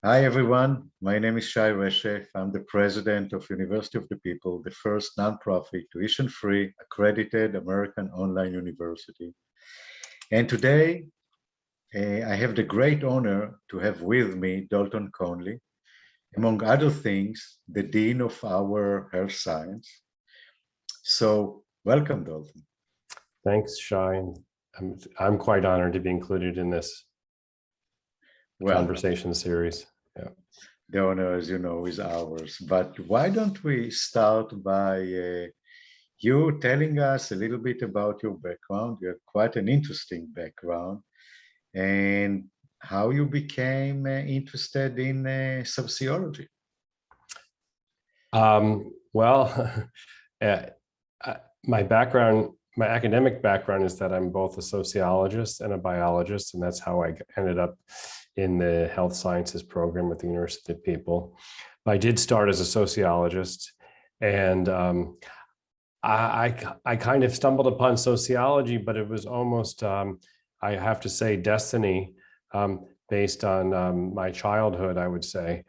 Hi, everyone. My name is Shai Reshef. I'm the president of University of the People, the first nonprofit, tuition-free, accredited American online university. And today, I have the great honor to have with me Dalton Conley, among other things, the dean of our health science. So welcome, Dalton. Thanks, Shai. I'm quite honored to be included in this conversation series. Yeah. The honor, as you know, is ours. But why don't we start by you telling us a little bit about your background? You have quite an interesting background, and how you became interested in sociology. My background, my academic background is that I'm both a sociologist and a biologist, and that's how I ended up in the health sciences program at the University of People. I did start as a sociologist, and I kind of stumbled upon sociology, but it was almost, I have to say, destiny based on my childhood, I would say,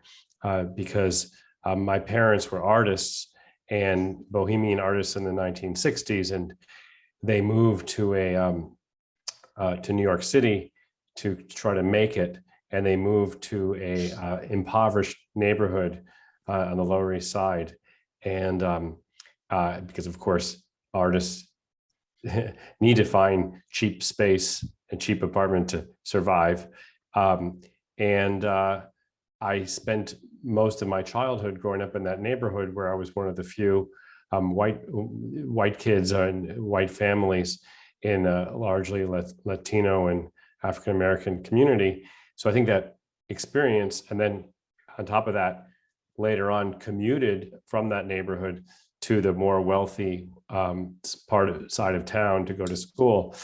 because my parents were artists and bohemian artists in the 1960s, and they moved to to New York City to try to make it, and they moved to a impoverished neighborhood on the Lower East Side, and because of course artists need to find cheap space and cheap apartment to survive, and I spent most of my childhood growing up in that neighborhood, where I was one of the few white kids and white families in a largely Latino and African American community. So I think that experience, and then on top of that, later on commuted from that neighborhood to the more wealthy side of town to go to school.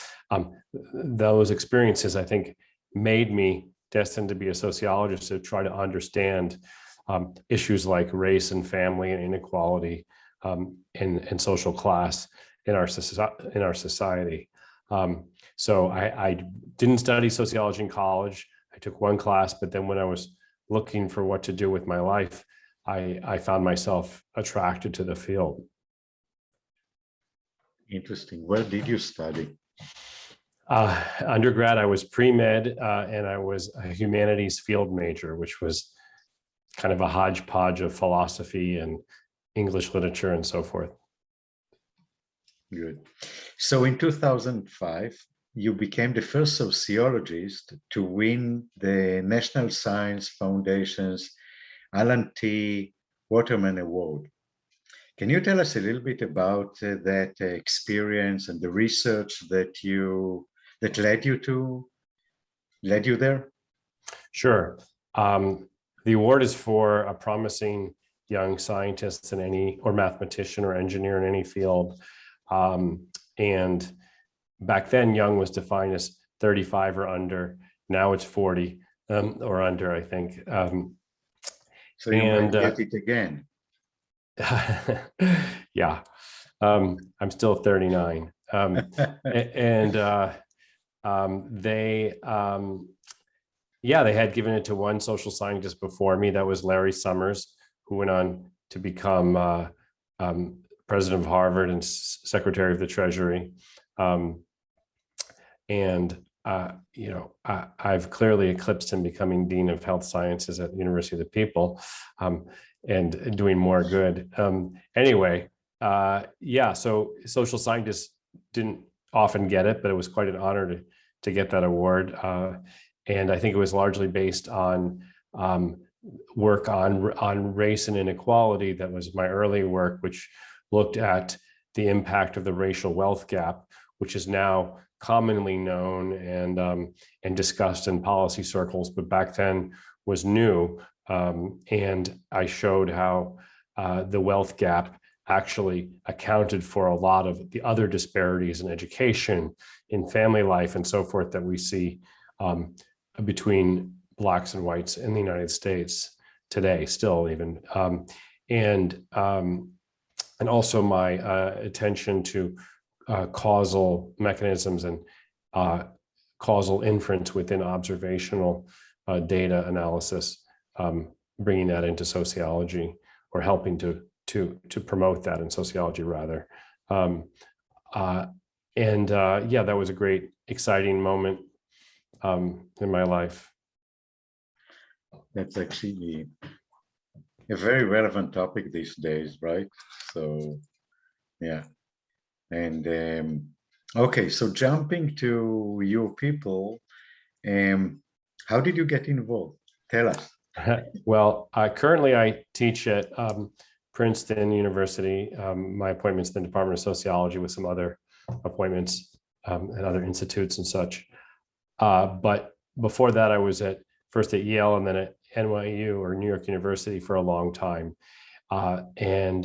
Those experiences, I think, made me destined to be a sociologist, to try to understand issues like race and family and inequality and social class in our society. So I didn't study sociology in college. I took one class, but then when I was looking for what to do with my life, I found myself attracted to the field. Interesting. Where did you study? Undergrad, I was pre-med, and I was a humanities field major, which was kind of a hodgepodge of philosophy and English literature and so forth. Good. So in 2005, you became the first sociologist to win the National Science Foundation's Allan T. Waterman Award. Can you tell us a little bit about that experience and the research that led you there? Sure. The award is for a promising young scientist in or mathematician or engineer in any field. And back then, young was defined as 35 or under. Now it's 40 or under, I think. So you might get it again. Yeah, I'm still 39. They had given it to one social scientist before me. That was Larry Summers, who went on to become president of Harvard and secretary of the Treasury. I've clearly eclipsed him, becoming dean of health sciences at the University of the People, and doing more good. So social scientists didn't often get it, but it was quite an honor to get that award. And I think it was largely based on work on race and inequality. That was my early work, which looked at the impact of the racial wealth gap, which is now commonly known and discussed in policy circles, but back then was new. And I showed how the wealth gap actually accounted for a lot of the other disparities in education, in family life, and so forth that we see between Blacks and whites in the United States today, still even. And also my attention to causal mechanisms and causal inference within observational data analysis bringing that into sociology, or helping to promote that in sociology rather. Yeah, that was a great, exciting moment in my life. That's actually a very relevant topic these days, right? So, yeah. And okay, so jumping to your people, how did you get involved? Tell us. Well, currently I teach at Princeton University. My appointment's in the Department of Sociology with some other appointments at other institutes and such. But before that, I was first at Yale and then at NYU, or New York University, for a long time. And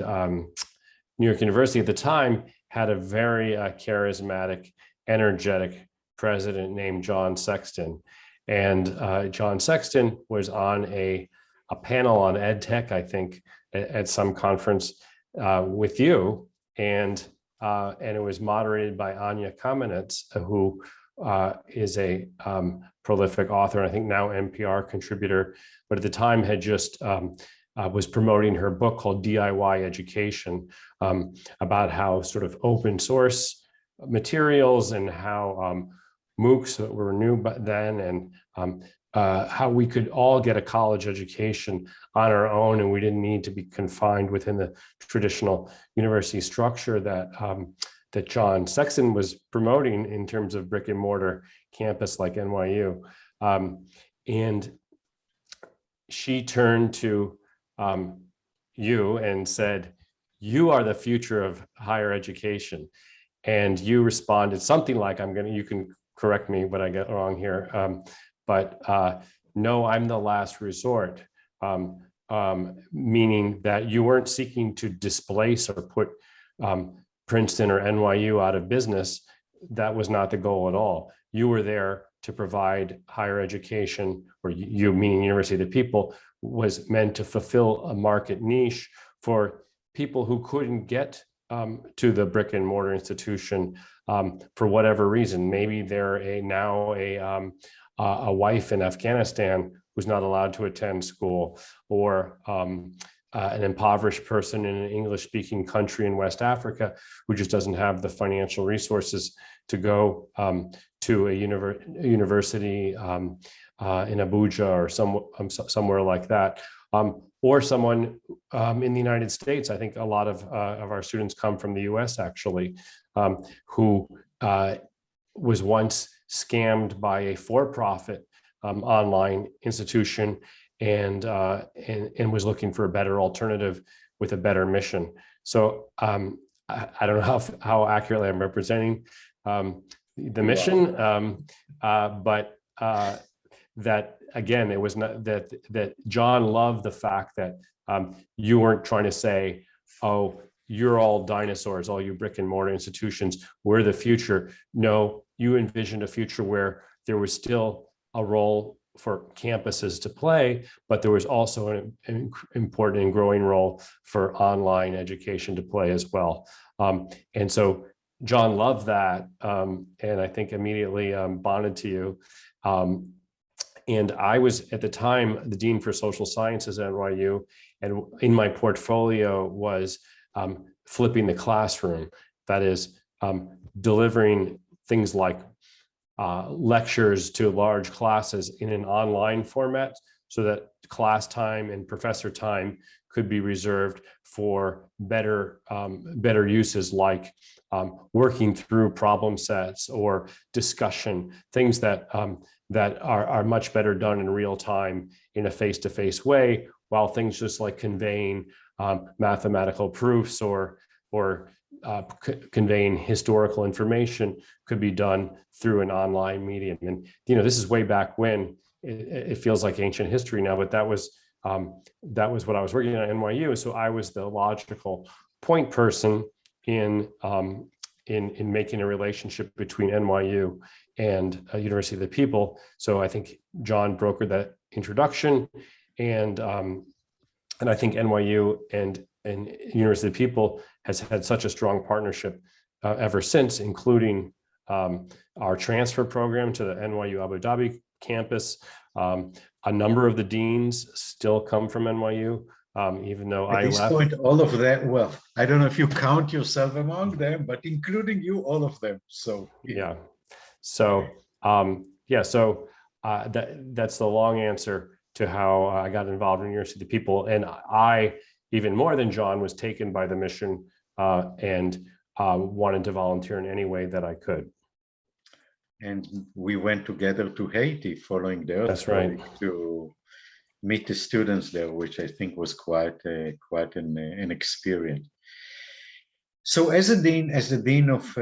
New York University at the time had a very charismatic, energetic president named John Sexton. And John Sexton was on a panel on ed tech, I think, at some conference with you. And it was moderated by Anya Kamenetz, who is a prolific author, and I think now NPR contributor, but at the time had just was promoting her book called DIY Education, about how sort of open source materials and how MOOCs were new then, and how we could all get a college education on our own, and we didn't need to be confined within the traditional university structure that John Sexton was promoting in terms of brick and mortar campus like NYU. And she turned to you and said, "You are the future of higher education." And you responded something like, you can correct me what I get wrong here, but no, I'm the last resort, meaning that you weren't seeking to displace or put Princeton or NYU out of business. That was not the goal at all. You were there to provide higher education, or you, meaning University of the People, was meant to fulfill a market niche for people who couldn't get to the brick and mortar institution for whatever reason. Maybe they're a wife in Afghanistan who's not allowed to attend school, or an impoverished person in an English-speaking country in West Africa who just doesn't have the financial resources to go to a university in Abuja or somewhere like that. Or someone in the United States. I think a lot of our students come from the US, actually, who was once scammed by a for-profit online institution and was looking for a better alternative with a better mission. So I don't know how accurately I'm representing the mission, but that, again, it was not that John loved the fact that you weren't trying to say, "Oh, you're all dinosaurs, all you brick and mortar institutions, we're the future." No, you envisioned a future where there was still a role for campuses to play, but there was also an important and growing role for online education to play as well. And so John loved that, and I think immediately bonded to you. And I was, at the time, the Dean for Social Sciences at NYU, and in my portfolio was flipping the classroom. That is, delivering things like lectures to large classes in an online format, so that class time and professor time could be reserved for better uses, like working through problem sets or discussion, things that are much better done in real time in a face-to-face way, while things just like conveying mathematical proofs or conveying historical information could be done through an online medium. And this is way back when. It feels like ancient history now, but that was what I was working on at NYU. So I was the logical point person in making a relationship between NYU and University of the People. So I think John brokered that introduction, and I think NYU and University of the People has had such a strong partnership ever since, including our transfer program to the NYU Abu Dhabi campus, A number of the deans still come from NYU, even though At I this left. point, all of them, well, I don't know if you count yourself among them, but including you, all of them. So Yeah. So that's the long answer to how I got involved in University of the People. And I, even more than John, was taken by the mission and wanted to volunteer in any way that I could. And we went together to Haiti following the That's right. earthquake to meet the students there, which I think was quite an experience. So as the dean of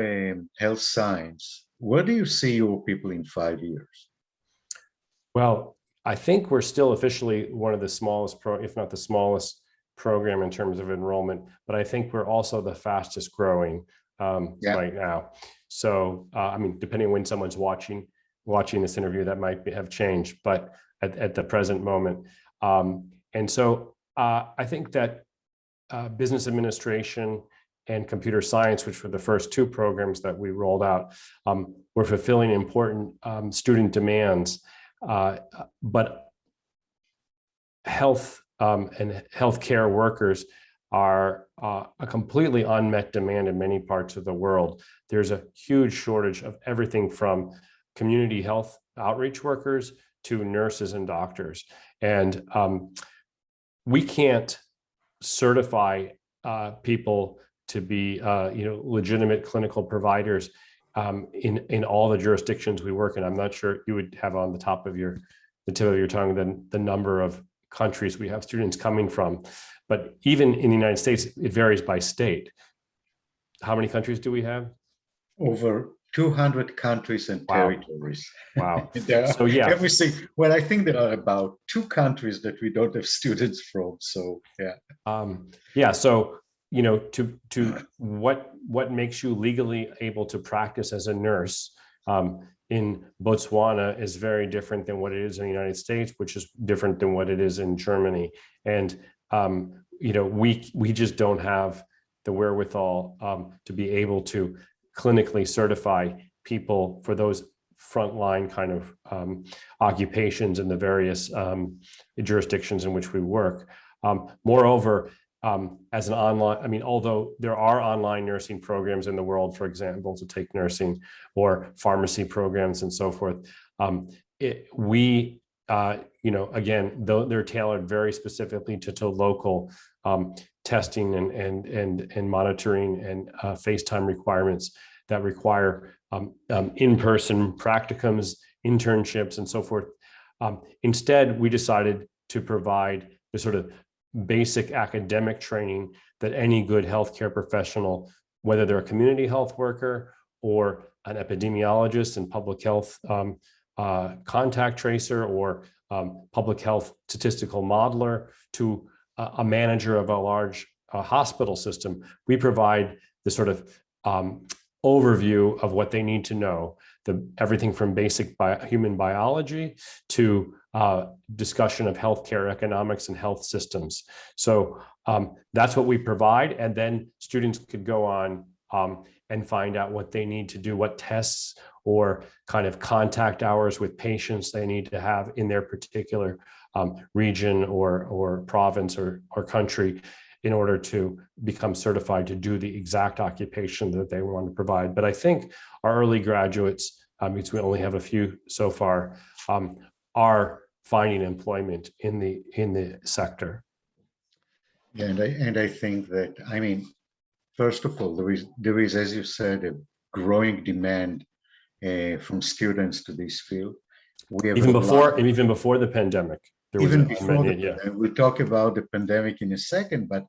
health science, where do you see your people in 5 years? Well, I think we're still officially one of the smallest, if not the smallest program in terms of enrollment, but I think we're also the fastest growing right now. So, I mean, depending on when someone's watching this interview, that might have changed, but at the present moment. And so I think that business administration and computer science, which were the first two programs that we rolled out, were fulfilling important student demands. But health and healthcare workers are a completely unmet demand in many parts of the world. There's a huge shortage of everything from community health outreach workers to nurses and doctors. And we can't certify people to be legitimate clinical providers in all the jurisdictions we work in. I'm not sure you would have on the tip of your tongue the number of countries we have students coming from, but even in the United States, it varies by state. How many countries do we have? Over 200 countries and territories. Wow. So yeah, everything. Well, I think there are about 2 countries that we don't have students from. So yeah. So to what makes you legally able to practice as a nurse in Botswana is very different than what it is in the United States, which is different than what it is in Germany. And we just don't have the wherewithal to be able to clinically certify people for those frontline kind of occupations in the various jurisdictions in which we work. Moreover, as an online, although there are online nursing programs in the world, for example, to take nursing or pharmacy programs and so forth, again, though they're tailored very specifically to local testing and monitoring and FaceTime requirements that require in-person practicums, internships, and so forth. Instead, we decided to provide the sort of basic academic training that any good healthcare professional, whether they're a community health worker or an epidemiologist and public health contact tracer or public health statistical modeler to a manager of a large hospital system, we provide the sort of overview of what they need to know, everything from basic human biology to discussion of healthcare economics and health systems. So that's what we provide. And then students could go on and find out what they need to do, what tests or kind of contact hours with patients they need to have in their particular region or province or country in order to become certified to do the exact occupation that they want to provide. But I think our early graduates, because we only have a few so far, are finding employment in the sector. Yeah, and I think that, first of all, there is, as you said, a growing demand from students to this field. We have even before the pandemic. We'll talk about the pandemic in a second, but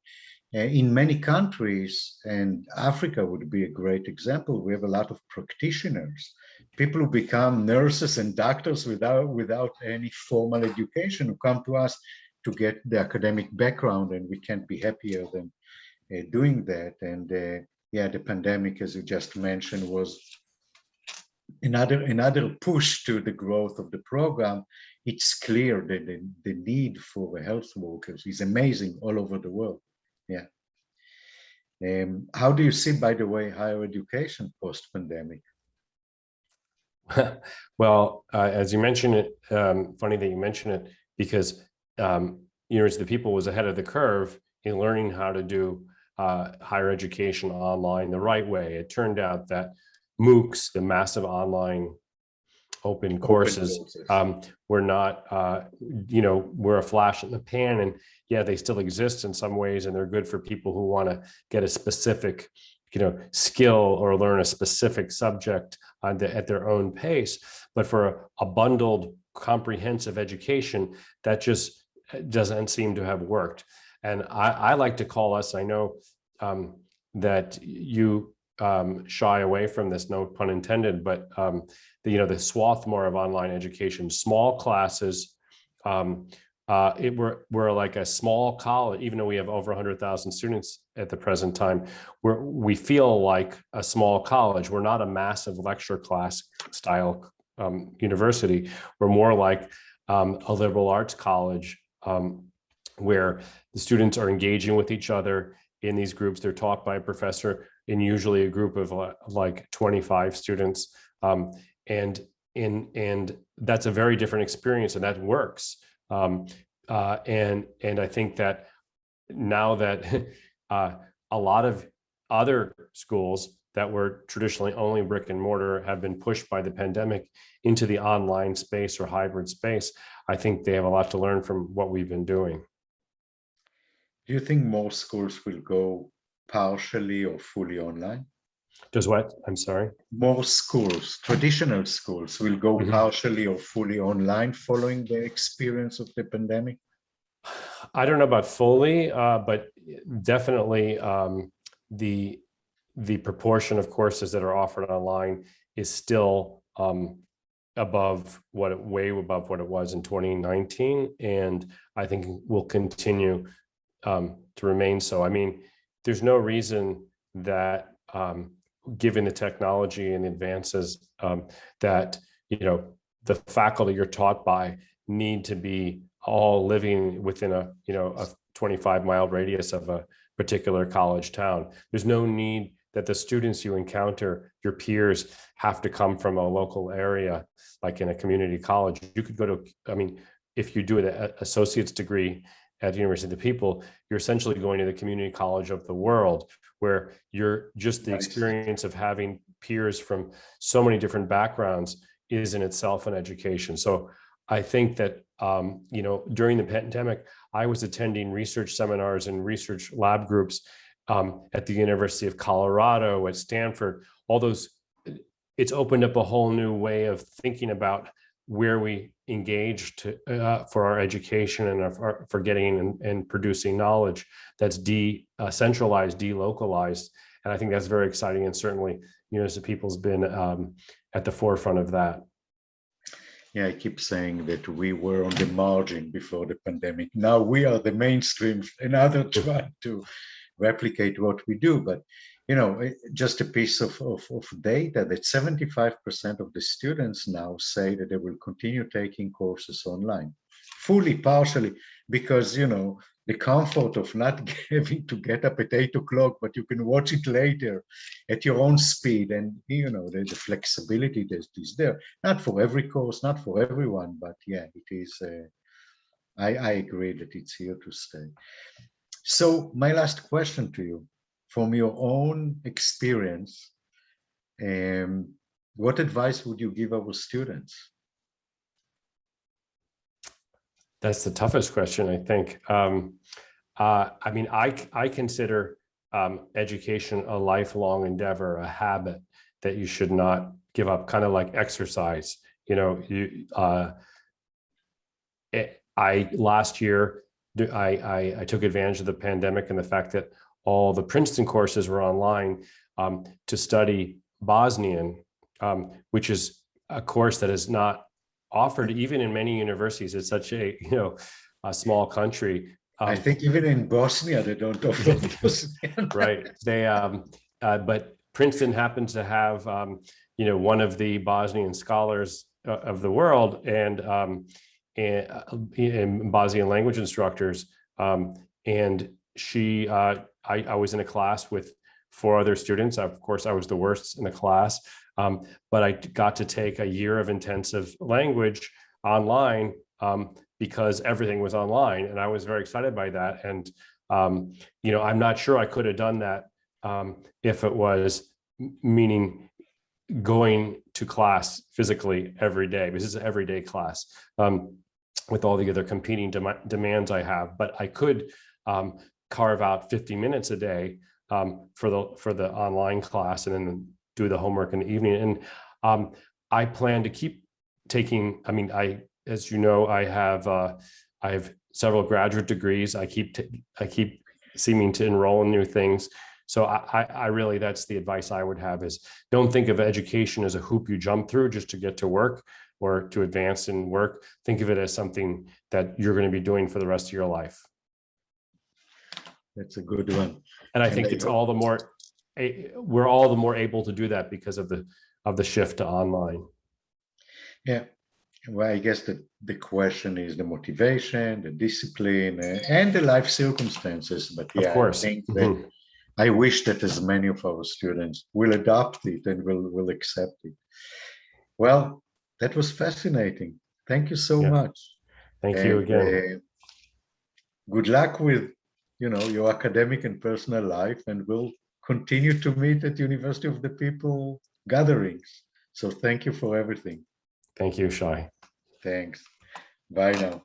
in many countries, and Africa would be a great example, we have a lot of practitioners, people who become nurses and doctors without any formal education, who come to us to get the academic background, and we can't be happier than doing that. And the pandemic, as you just mentioned, was another push to the growth of the program. It's clear that the need for health workers is amazing all over the world. Yeah. How do you see, by the way, higher education post-pandemic? Well, as you mentioned it, funny that you mention it, because University of the People was ahead of the curve in learning how to do higher education online the right way. It turned out that MOOCs, the massive online open courses, were not, were a flash in the pan. And yeah, they still exist in some ways, and they're good for people who want to get a specific skill or learn a specific subject at their own pace. But for a bundled comprehensive education, that just doesn't seem to have worked. And I like to call us, I know that you shy away from this, no pun intended, but the Swarthmore of online education, small classes, we're like a small college, even though we have over 100,000 students at the present time. We feel like a small college. We're not a massive lecture class style university. We're more like a liberal arts college, where the students are engaging with each other in these groups. They're taught by a professor in usually a group of like 25 students, and that's a very different experience, and that works. And I think that now that a lot of other schools that were traditionally only brick and mortar have been pushed by the pandemic into the online space or hybrid space, I think they have a lot to learn from what we've been doing. Do you think most schools will go partially or fully online? Does what? I'm sorry? Most schools, traditional schools, will go partially or fully online following the experience of the pandemic? I don't know about fully, but definitely the proportion of courses that are offered online is still way above what it was in 2019, and I think will continue to remain so. I mean, there's no reason that given the technology and advances that the faculty you're taught by need to be all living within a 25-mile radius of a particular college town. There's no need that the students you encounter, your peers, have to come from a local area, like in a community college. You could go to, if you do an associate's degree at the University of the People, you're essentially going to the community college of the world, where you're just the experience of having peers from so many different backgrounds is in itself an education. So I think that, during the pandemic, I was attending research seminars and research lab groups at the University of Colorado, at Stanford, all those. It's opened up a whole new way of thinking about where we engage for our education and for getting and producing knowledge that's decentralized, delocalized. And I think that's very exciting. And certainly, University of the People's been at the forefront of that. Yeah, I keep saying that we were on the margin before the pandemic. Now we are the mainstream, and others try to replicate what we do. But, just a piece of data that 75% of the students now say that they will continue taking courses online, fully, partially, because, the comfort of not having to get up at 8 o'clock, but you can watch it later at your own speed. And, the flexibility that is there, not for every course, not for everyone, but yeah, it is, I agree that it's here to stay. So my last question to you, from your own experience, what advice would you give our students? That's the toughest question, I think. I consider education a lifelong endeavor, a habit that you should not give up, kind of like exercise. Last year, I took advantage of the pandemic and the fact that all the Princeton courses were online to study Bosnian, which is a course that is not offered even in many universities. It's such a small country. I think even in Bosnia they don't offer Bosnian. Right. They but Princeton happens to have one of the Bosnian scholars of the world and Bosnian language instructors, and she I was in a class with 4 other students. Of course, I was the worst in the class, But I got to take a year of intensive language online because everything was online, and I was very excited by that. And I'm not sure I could have done that if it was meaning going to class physically every day. This is an everyday class with all the other competing demands I have. But I could carve out 50 minutes a day for the online class, and then do the homework in the evening. And I plan to keep taking. I mean, as you know, I have several graduate degrees. I keep seeming to enroll in new things. So I really, that's the advice I would have, is don't think of education as a hoop you jump through just to get to work or to advance in work. Think of it as something that you're going to be doing for the rest of your life. That's a good one. And I think it's all the more, we're all the more able to do that because of the shift to online. Yeah. Well, I guess the question is the motivation, the discipline, and the life circumstances. But yeah, Of course. I think that I wish that as many of our students will adopt it and will accept it. Well, that was fascinating. Thank you so much. Thank you again. Good luck with, your academic and personal life, and we'll continue to meet at University of the People gatherings. So thank you for everything. Thank you, Shai. Thanks. Bye now.